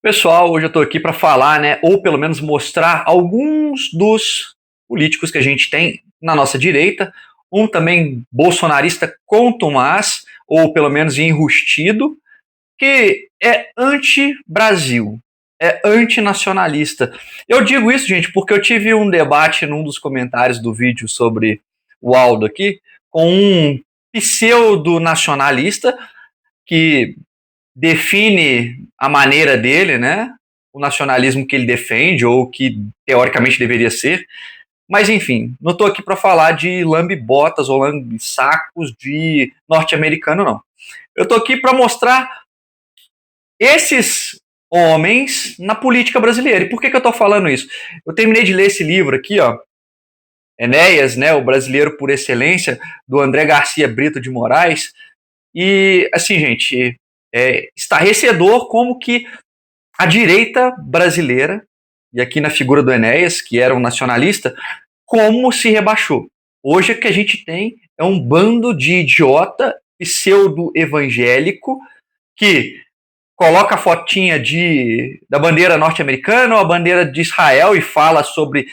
Pessoal, hoje eu estou aqui para falar, né, ou pelo menos mostrar alguns dos políticos que a gente tem na nossa direita, um também bolsonarista contumaz, ou pelo menos enrustido, que é anti-Brasil, é antinacionalista. Eu digo isso, gente, porque eu tive um debate num dos comentários do vídeo sobre o Aldo aqui, com um pseudo-nacionalista que define a maneira dele, né? O nacionalismo que ele defende, ou que teoricamente deveria ser. Mas enfim, não estou aqui para falar de lambe-botas ou lambe-sacos de norte-americano, não. Eu estou aqui para mostrar esses homens na política brasileira. E por que eu estou falando isso? Eu terminei de ler esse livro aqui, ó, Enéas, né, o brasileiro por excelência, do André Garcia Brito de Moraes. E, assim, gente, é estarrecedor como que a direita brasileira, e aqui na figura do Enéas, que era um nacionalista, como se rebaixou. Hoje o que a gente tem é um bando de idiota pseudo-evangélico que coloca a fotinha da bandeira norte-americana ou a bandeira de Israel e fala sobre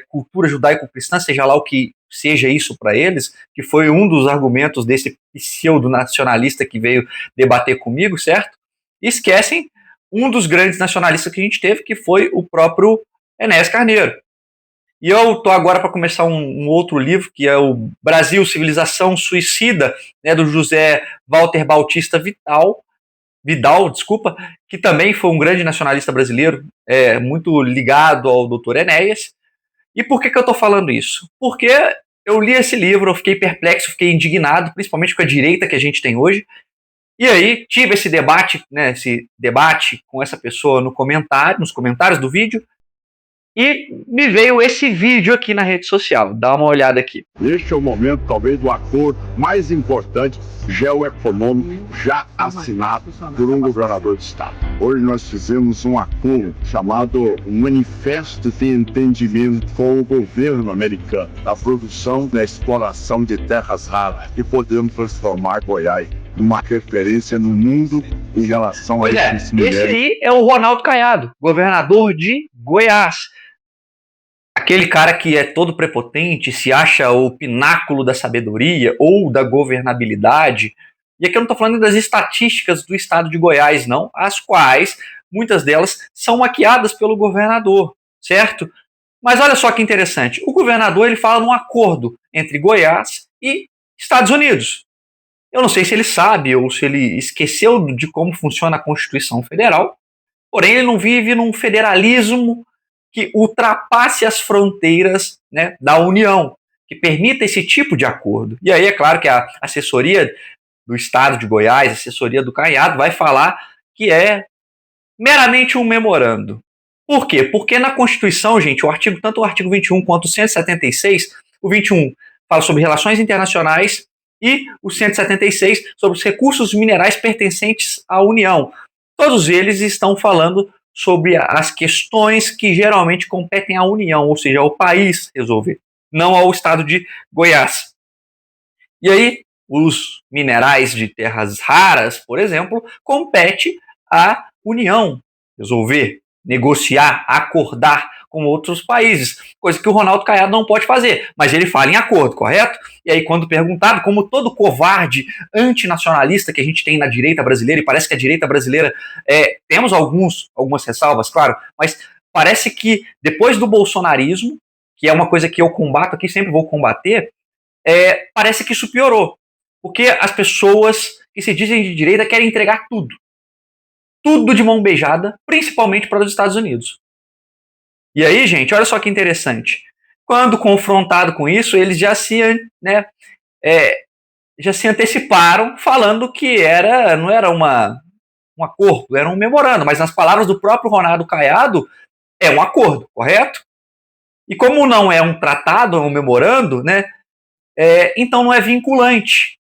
cultura judaico-cristã, seja lá o que seja isso para eles, que foi um dos argumentos desse pseudo-nacionalista que veio debater comigo, certo? E esquecem um dos grandes nacionalistas que a gente teve, que foi o próprio Enéas Carneiro. E eu estou agora para começar um outro livro, que é o Brasil, Civilização Suicida, né, do José Walter Bautista Vidal, desculpa, que também foi um grande nacionalista brasileiro, muito ligado ao Dr. Enéas. E por que eu estou falando isso? Porque eu li esse livro, eu fiquei perplexo, fiquei indignado, principalmente com a direita que a gente tem hoje. E aí tive esse debate com essa pessoa nos comentários do vídeo, e me veio esse vídeo aqui na rede social. Dá uma olhada aqui. Este é o momento, talvez, do acordo mais importante geoeconômico já assinado por um governador de estado. Hoje nós fizemos um acordo chamado Manifesto de Entendimento com o governo americano na produção e na exploração de terras raras, e podemos transformar Goiás numa referência no mundo em relação a esses minérios. Esse aí é o Ronaldo Caiado, governador de Goiás. Aquele cara que é todo prepotente, se acha o pináculo da sabedoria ou da governabilidade. E aqui eu não estou falando das estatísticas do estado de Goiás, não, as quais, muitas delas, são maquiadas pelo governador, certo? Mas olha só que interessante, o governador ele fala num acordo entre Goiás e Estados Unidos. Eu não sei se ele sabe ou se ele esqueceu de como funciona a Constituição Federal, porém ele não vive num federalismo que ultrapasse as fronteiras, né, da União, que permita esse tipo de acordo. E aí é claro que a assessoria do Estado de Goiás, a assessoria do Caiado, vai falar que é meramente um memorando. Por quê? Porque na Constituição, gente, tanto o artigo 21 quanto o 176, o 21 fala sobre relações internacionais e o 176 sobre os recursos minerais pertencentes à União. Todos eles estão falando sobre as questões que geralmente competem à União, ou seja, ao país resolver, não ao estado de Goiás. E aí, os minerais de terras raras, por exemplo, compete à União resolver, negociar, acordar com outros países, coisa que o Ronaldo Caiado não pode fazer, mas ele fala em acordo, correto? E aí, quando perguntado, como todo covarde antinacionalista que a gente tem na direita brasileira, e parece que a direita brasileira, temos algumas ressalvas, claro, mas parece que depois do bolsonarismo, que é uma coisa que eu combato aqui, sempre vou combater, parece que isso piorou, porque as pessoas que se dizem de direita querem entregar tudo de mão beijada, principalmente para os Estados Unidos. E aí, gente, olha só que interessante. Quando confrontado com isso, eles já se anteciparam falando que não era um acordo, era um memorando, mas nas palavras do próprio Ronaldo Caiado, é um acordo, correto? E como não é um tratado, é um memorando, né? Então não é vinculante.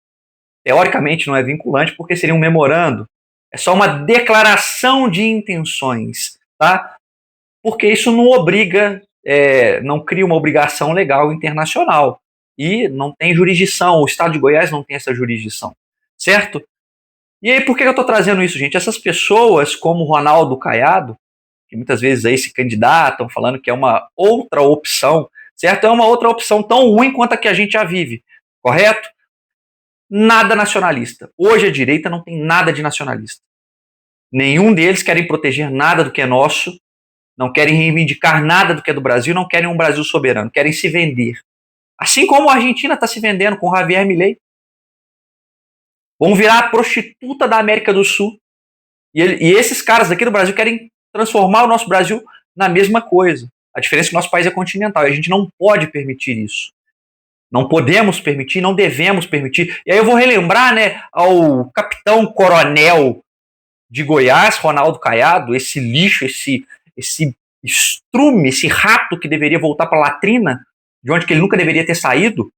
Teoricamente não é vinculante, porque seria um memorando. É só uma declaração de intenções, tá? Porque isso não obriga, não cria uma obrigação legal internacional. E não tem jurisdição, o Estado de Goiás não tem essa jurisdição, certo? E aí, por que eu estou trazendo isso, gente? Essas pessoas, como Ronaldo Caiado, que muitas vezes aí se candidatam falando que é uma outra opção, certo? É uma outra opção tão ruim quanto a que a gente já vive, correto? Nada nacionalista. Hoje a direita não tem nada de nacionalista. Nenhum deles querem proteger nada do que é nosso, não querem reivindicar nada do que é do Brasil, não querem um Brasil soberano, querem se vender. Assim como a Argentina está se vendendo com Javier Milei. Vão virar a prostituta da América do Sul. E esses caras daqui do Brasil querem transformar o nosso Brasil na mesma coisa. A diferença é que o nosso país é continental e a gente não pode permitir isso. Não podemos permitir, não devemos permitir. E aí eu vou relembrar, né, ao capitão coronel de Goiás, Ronaldo Caiado, esse lixo, esse estrume, esse rato que deveria voltar para a latrina, de onde que ele nunca deveria ter saído,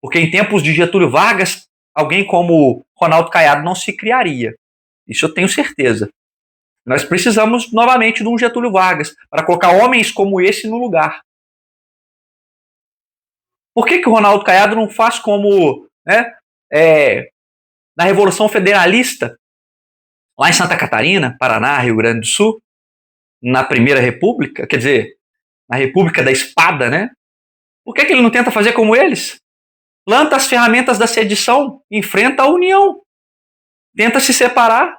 porque em tempos de Getúlio Vargas, alguém como Ronaldo Caiado não se criaria. Isso eu tenho certeza. Nós precisamos novamente de um Getúlio Vargas para colocar homens como esse no lugar. Por que o Ronaldo Caiado não faz como, né, na Revolução Federalista, lá em Santa Catarina, Paraná, Rio Grande do Sul, na Primeira República, quer dizer, na República da Espada, né? Por que ele não tenta fazer como eles? Planta as ferramentas da sedição, enfrenta a união, tenta se separar.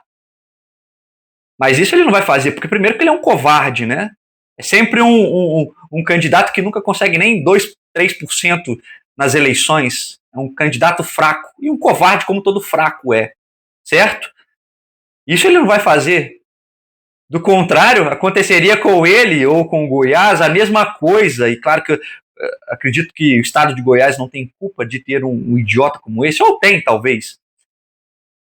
Mas isso ele não vai fazer, porque primeiro que ele é um covarde, né? É sempre um candidato que nunca consegue nem 2, 3% nas eleições. É um candidato fraco. E um covarde como todo fraco é. Certo? Isso ele não vai fazer. Do contrário, aconteceria com ele ou com o Goiás a mesma coisa. E claro que eu acredito que o estado de Goiás não tem culpa de ter um idiota como esse. Ou tem, talvez.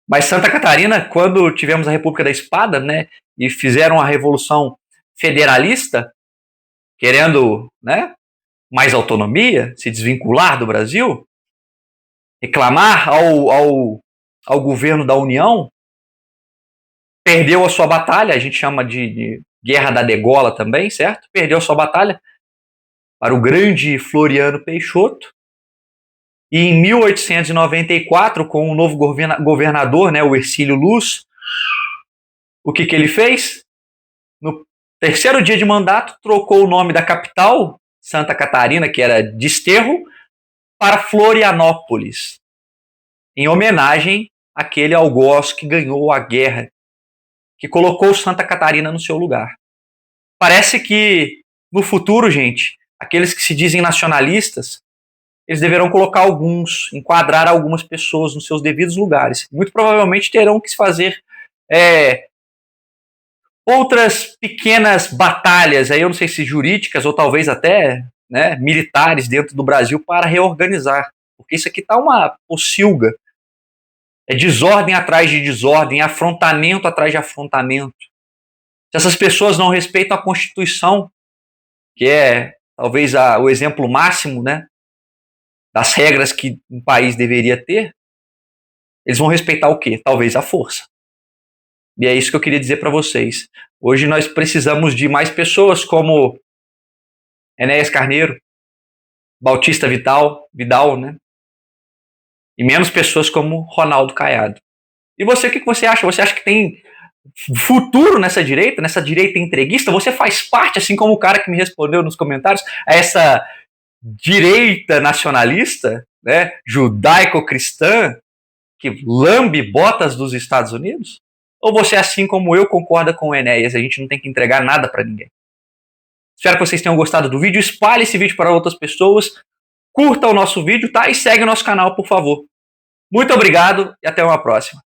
Mas Santa Catarina, quando tivemos a República da Espada, né, e fizeram a Revolução Federalista, querendo, né, mais autonomia, se desvincular do Brasil, reclamar ao governo da União, perdeu a sua batalha, a gente chama de Guerra da Degola também, certo? Perdeu a sua batalha para o grande Floriano Peixoto. E em 1894, com o novo governador, né, o Hercílio Luz, o que ele fez? No terceiro dia de mandato, trocou o nome da capital, Santa Catarina, que era Desterro, para Florianópolis, em homenagem àquele algoz que ganhou a guerra, que colocou Santa Catarina no seu lugar. Parece que, no futuro, gente, aqueles que se dizem nacionalistas, eles deverão colocar enquadrar algumas pessoas nos seus devidos lugares. Muito provavelmente terão que se fazer outras pequenas batalhas, aí eu não sei se jurídicas ou talvez até, né, militares dentro do Brasil para reorganizar. Porque isso aqui está uma pocilga. É desordem atrás de desordem, afrontamento atrás de afrontamento. Se essas pessoas não respeitam a Constituição, que é talvez o exemplo máximo, né, das regras que um país deveria ter, eles vão respeitar o quê? Talvez a força. E é isso que eu queria dizer para vocês. Hoje nós precisamos de mais pessoas como Enéas Carneiro, Bautista Vidal, né? E menos pessoas como Ronaldo Caiado. E você, o que você acha? Você acha que tem futuro nessa direita entreguista? Você faz parte, assim como o cara que me respondeu nos comentários, a essa direita nacionalista, né, judaico-cristã, que lambe botas dos Estados Unidos? Ou você, assim como eu, concorda com o Enéas? A gente não tem que entregar nada para ninguém. Espero que vocês tenham gostado do vídeo. Espalhe esse vídeo para outras pessoas. Curta o nosso vídeo, tá? E segue o nosso canal, por favor. Muito obrigado e até uma próxima.